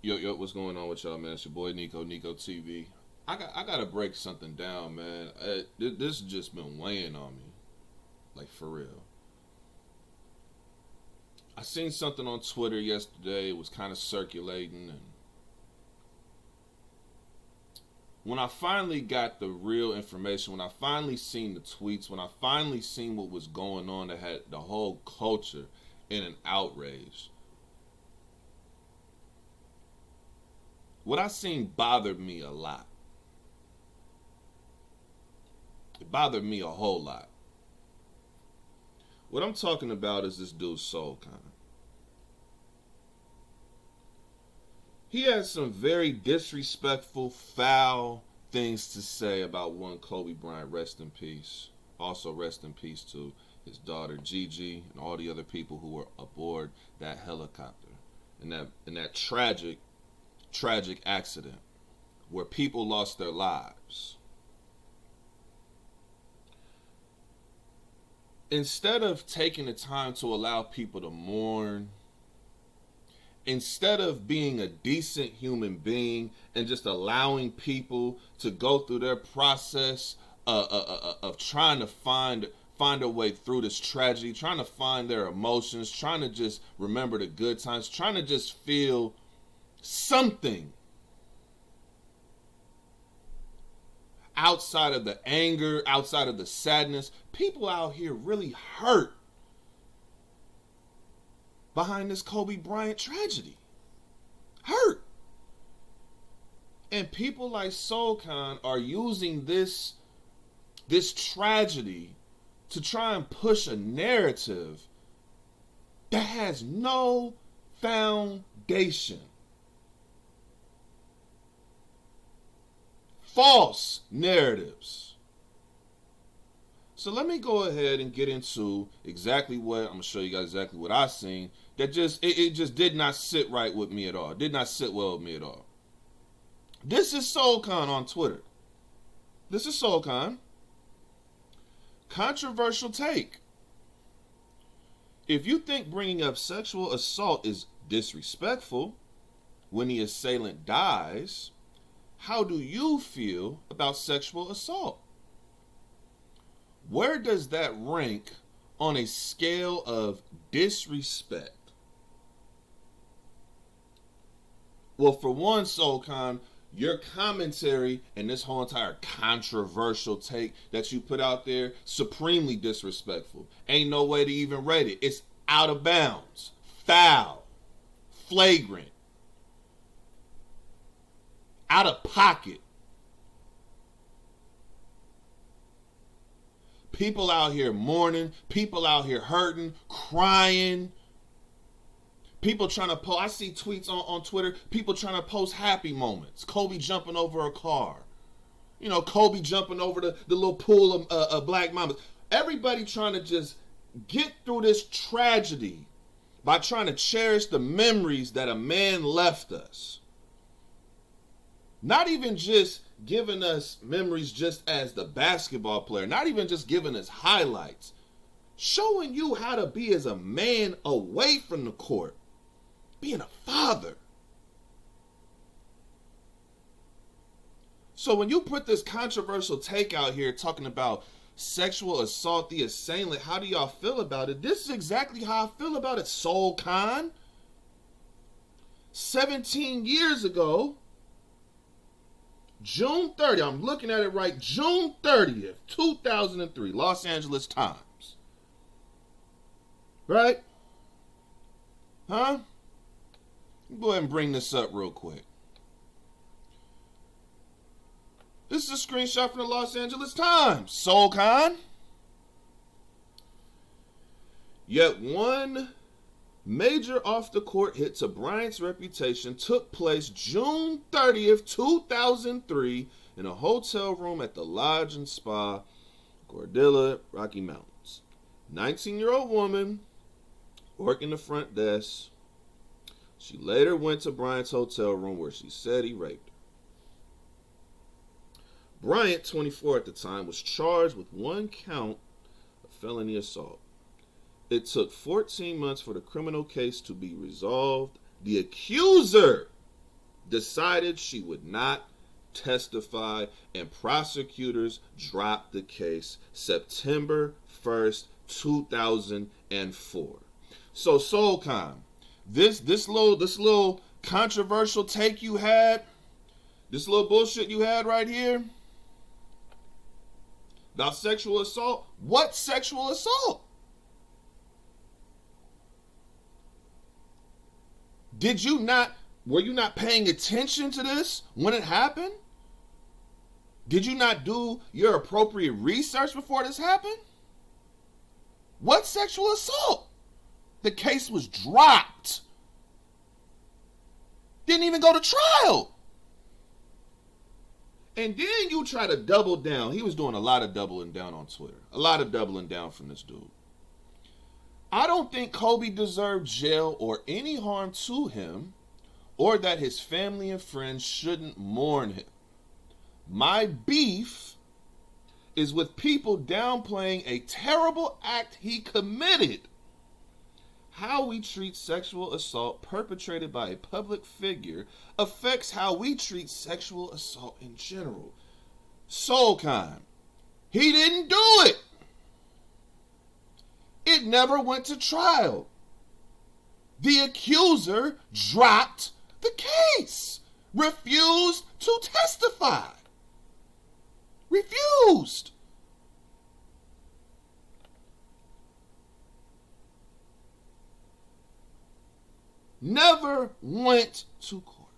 Yo, what's going on with y'all, man? It's your boy Nico TV. I gotta break something down, man. This has just been weighing on me, like for real. I seen something on Twitter yesterday. It was kind of circulating, and when I finally got the real information, when I finally seen the tweets, when I finally seen what was going on, that had the whole culture in an outrage. What I seen bothered me a lot. It bothered me a whole lot. What I'm talking about is this dude Soul Khan. He had some very disrespectful, foul things to say about one Kobe Bryant. Rest in peace. Also, rest in peace to his daughter Gigi and all the other people who were aboard that helicopter in that tragic accident where people lost their lives. Instead of taking the time to allow people to mourn, instead of being a decent human being and just allowing people to go through their process of trying to find a way through this tragedy, trying to find their emotions, trying to just remember the good times, trying to just feel something outside of the anger, outside of the sadness. People out here really hurt behind this Kobe Bryant tragedy. Hurt. And people like Soul Khan are using this tragedy to try and push a narrative that has no foundation. False narratives. So let me go ahead and get into exactly what I'm gonna show you guys exactly what I seen. That it just did not sit right with me at all. It did not sit well with me at all. This is Soul Khan on Twitter. This is Soul Khan. Controversial take. If you think bringing up sexual assault is disrespectful when the assailant dies, how do you feel about sexual assault? Where does that rank on a scale of disrespect? Well, for one, Soul Khan, your commentary and this whole entire controversial take that you put out there, supremely disrespectful. Ain't no way to even rate it. It's out of bounds, foul, flagrant, out of pocket. People out here mourning, people out here hurting, crying. People trying to post, I see tweets on Twitter, people trying to post happy moments. Kobe jumping over a car. You know, Kobe jumping over the little pool of black mamas. Everybody trying to just get through this tragedy by trying to cherish the memories that a man left us. Not even just giving us memories just as the basketball player, not even just giving us highlights, showing you how to be as a man away from the court, being a father. So when you put this controversial take out here talking about sexual assault, the assailant, how do y'all feel about it? This is exactly how I feel about it, Soul Khan. 17 years ago, June 30th, I'm looking at it right, June 30th, 2003, Los Angeles Times. Right? Huh? Go ahead and bring this up real quick. This is a screenshot from the Los Angeles Times. Soul Khan. Yet one major off-the-court hit to Bryant's reputation took place June 30th, 2003 in a hotel room at the Lodge and Spa, Cordilla, Rocky Mountains. 19-year-old woman working the front desk. She later went to Bryant's hotel room where she said he raped her. Bryant, 24 at the time, was charged with one count of felony assault. It took 14 months for the criminal case to be resolved. The accuser decided she would not testify, and prosecutors dropped the case September 1st, 2004. So Soulcon, this little controversial take you had, this little bullshit you had right here about sexual assault, what sexual assault? Were you not paying attention to this when it happened? Did you not do your appropriate research before this happened? What sexual assault? The case was dropped. Didn't even go to trial. And then you try to double down. He was doing a lot of doubling down on Twitter. A lot of doubling down from this dude. I don't think Kobe deserved jail or any harm to him, or that his family and friends shouldn't mourn him. My beef is with people downplaying a terrible act he committed. How we treat sexual assault perpetrated by a public figure affects how we treat sexual assault in general. Soulcon, he didn't do it. It never went to trial. The accuser dropped the case, refused to testify. Refused. Never went to court.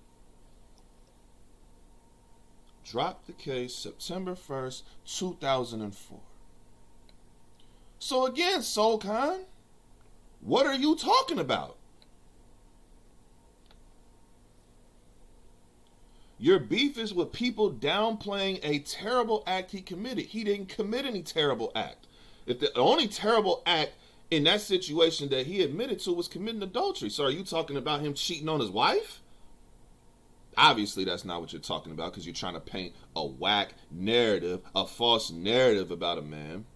Dropped the case September 1st, 2004. So again, Soulcon, what are you talking about? Your beef is with people downplaying a terrible act he committed. He didn't commit any terrible act. If the only terrible act in that situation that he admitted to was committing adultery. So are you talking about him cheating on his wife? Obviously, that's not what you're talking about, because you're trying to paint a whack narrative, a false narrative about a man.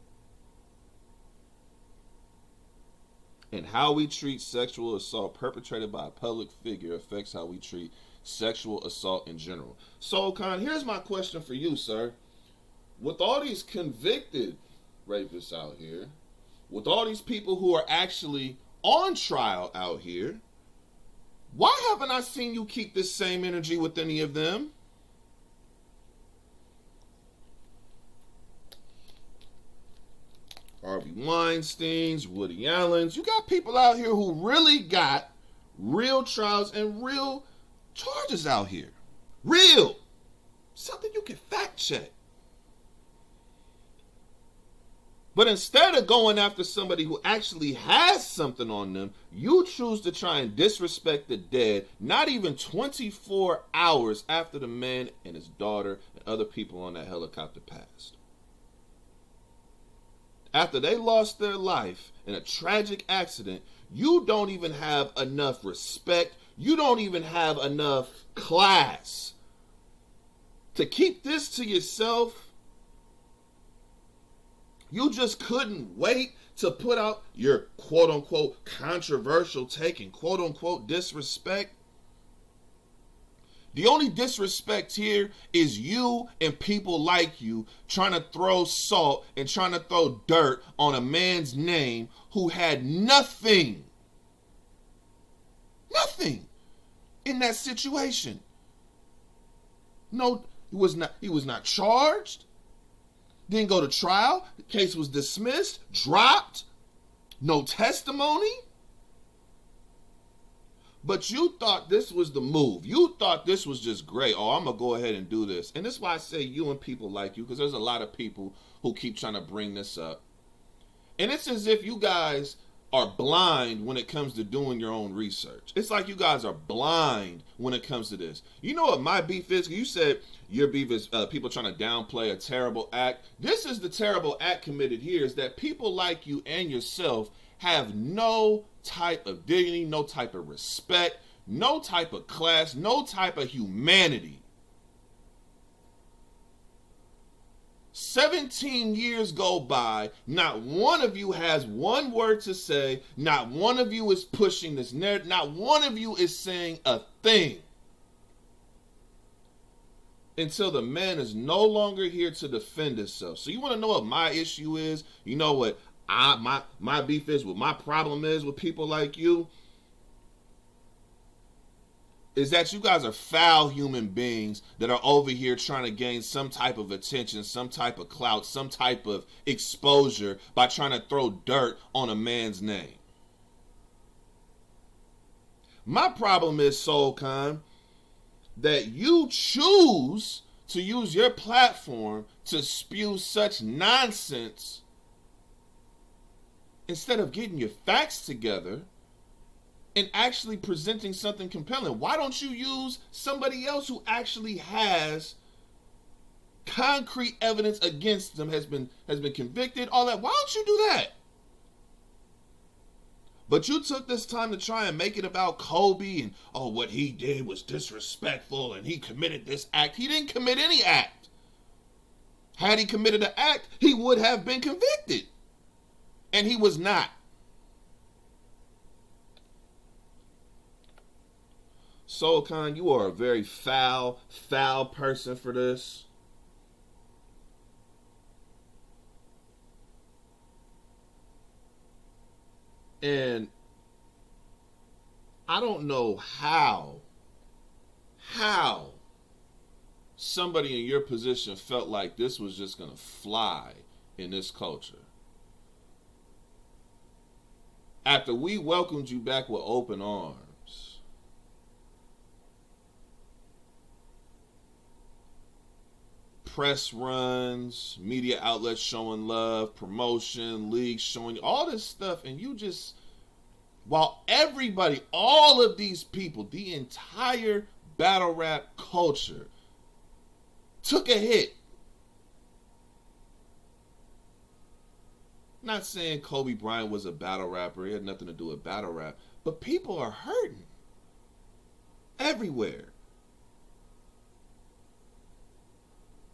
And how we treat sexual assault perpetrated by a public figure affects how we treat sexual assault in general. Soulcon, here's my question for you, sir. With all these convicted rapists out here, with all these people who are actually on trial out here, why haven't I seen you keep this same energy with any of them? Harvey Weinsteins, Woody Allen's. You got people out here who really got real trials and real charges out here. Real. Something you can fact check. But instead of going after somebody who actually has something on them, you choose to try and disrespect the dead, not even 24 hours after the man and his daughter and other people on that helicopter passed. After they lost their life in a tragic accident, you don't even have enough respect. You don't even have enough class to keep this to yourself. You just couldn't wait to put out your quote-unquote controversial take and quote-unquote disrespect. The only disrespect here is you and people like you trying to throw salt and trying to throw dirt on a man's name who had nothing in that situation. No, he was not charged. Didn't go to trial. The case was dismissed, dropped. No testimony. But you thought this was the move. You thought this was just great. Oh, I'm going to go ahead and do this. And this is why I say you and people like you, because there's a lot of people who keep trying to bring this up. And it's as if you guys are blind when it comes to doing your own research. It's like you guys are blind when it comes to this. You know what my beef is? You said your beef is people trying to downplay a terrible act. This is the terrible act committed here, is that people like you and yourself have no type of dignity, no type of respect, no type of class, no type of humanity. 17 years go by, not one of you has one word to say, not one of you is pushing this narrative, not one of you is saying a thing. until the man is no longer here to defend himself. So you want to know what my issue is? You know what my beef is, what my problem is with people like you? Is that you guys are foul human beings that are over here trying to gain some type of attention, some type of clout, some type of exposure by trying to throw dirt on a man's name. My problem is, Soulcon, that you choose to use your platform to spew such nonsense instead of getting your facts together and actually presenting something compelling. Why don't you use somebody else who actually has concrete evidence against them, has been convicted, all that? Why don't you do that? But you took this time to try and make it about Kobe and, oh, what he did was disrespectful and he committed this act. He didn't commit any act. Had he committed an act, he would have been convicted. And he was not. Soulcon, you are a very foul person for this. And I don't know how somebody in your position felt like this was just going to fly in this culture. After we welcomed you back with open arms, press runs, media outlets showing love, promotion, leagues showing all this stuff, and you just, while everybody, all of these people, the entire battle rap culture took a hit. Not saying Kobe Bryant was a battle rapper, he had nothing to do with battle rap, but people are hurting everywhere.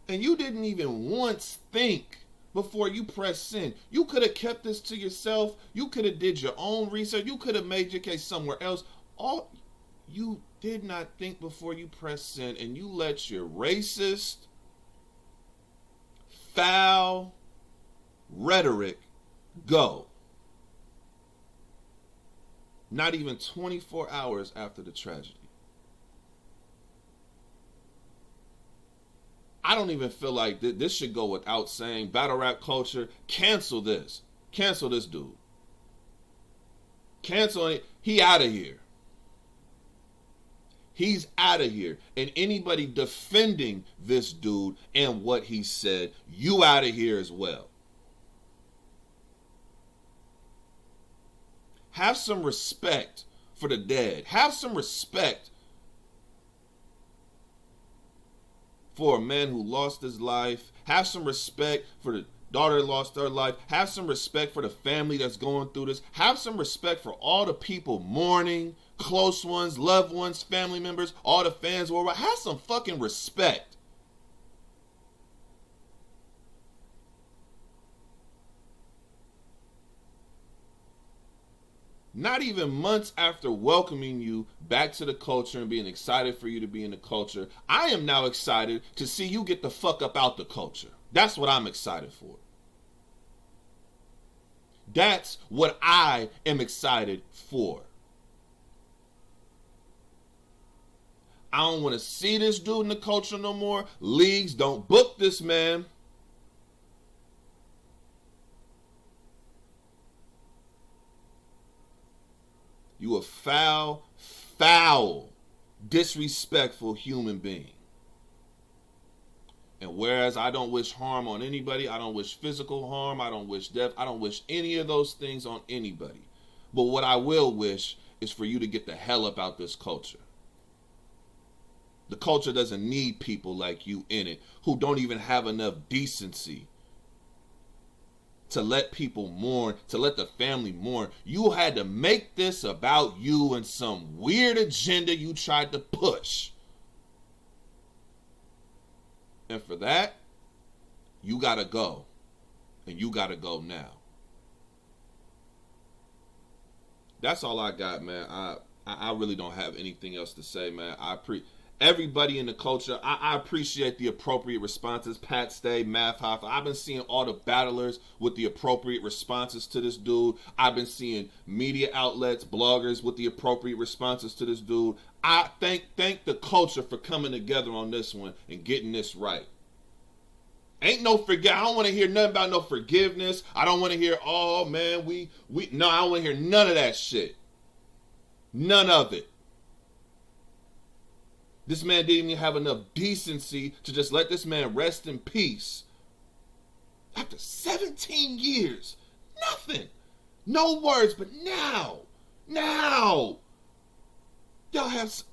And you didn't even once think before you press send. You could have kept this to yourself. You could have did your own research. You could have made your case somewhere else. All you did not think before you press send, and you let your racist, foul rhetoric go. Not even 24 hours after the tragedy. I don't even feel like this should go without saying. Battle rap culture, cancel this. Cancel this dude. Cancel it. He out of here. He's out of here. And anybody defending this dude and what he said, you out of here as well. Have some respect for the dead. Have some respect for a man who lost his life. Have some respect for the daughter that lost her life. Have some respect for the family that's going through this. Have some respect for all the people mourning, close ones, loved ones, family members, all the fans worldwide. Have some fucking respect. Not even months after welcoming you back to the culture and being excited for you to be in the culture, I am now excited to see you get the fuck up out the culture. That's what I'm excited for. That's what I am excited for. I don't want to see this dude in the culture no more. Leagues, don't book this man. You a foul, disrespectful human being. And whereas I don't wish harm on anybody, I don't wish physical harm, I don't wish death, I don't wish any of those things on anybody. But what I will wish is for you to get the hell up out this culture. The culture doesn't need people like you in it who don't even have enough decency to let people mourn, to let the family mourn. You had to make this about you and some weird agenda you tried to push. And for that, you gotta go. And you gotta go now. That's all I got, man. I really don't have anything else to say, man. Everybody in the culture, I appreciate the appropriate responses. Pat Stay, Math Hoffa. I've been seeing all the battlers with the appropriate responses to this dude. I've been seeing media outlets, bloggers with the appropriate responses to this dude. I thank the culture for coming together on this one and getting this right. Ain't no forget. I don't want to hear nothing about no forgiveness. I don't want to hear, oh man, we no, I don't want to hear none of that shit. None of it. This man didn't even have enough decency to just let this man rest in peace. After 17 years, nothing. No words, but now, y'all have...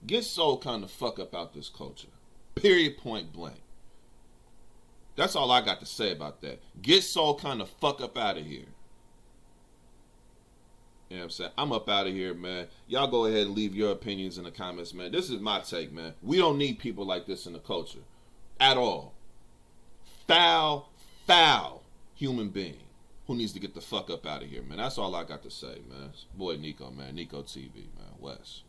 Get Soul kind of fuck up out this culture. Period, point blank. That's all I got to say about that. Get Soul kind of fuck up out of here. You know what I'm saying? I'm up out of here, man. Y'all go ahead and leave your opinions in the comments, man. This is my take, man. We don't need people like this in the culture. At all. Foul human being who needs to get the fuck up out of here, man. That's all I got to say, man. It's boy Nico, man. Nico TV, man. West.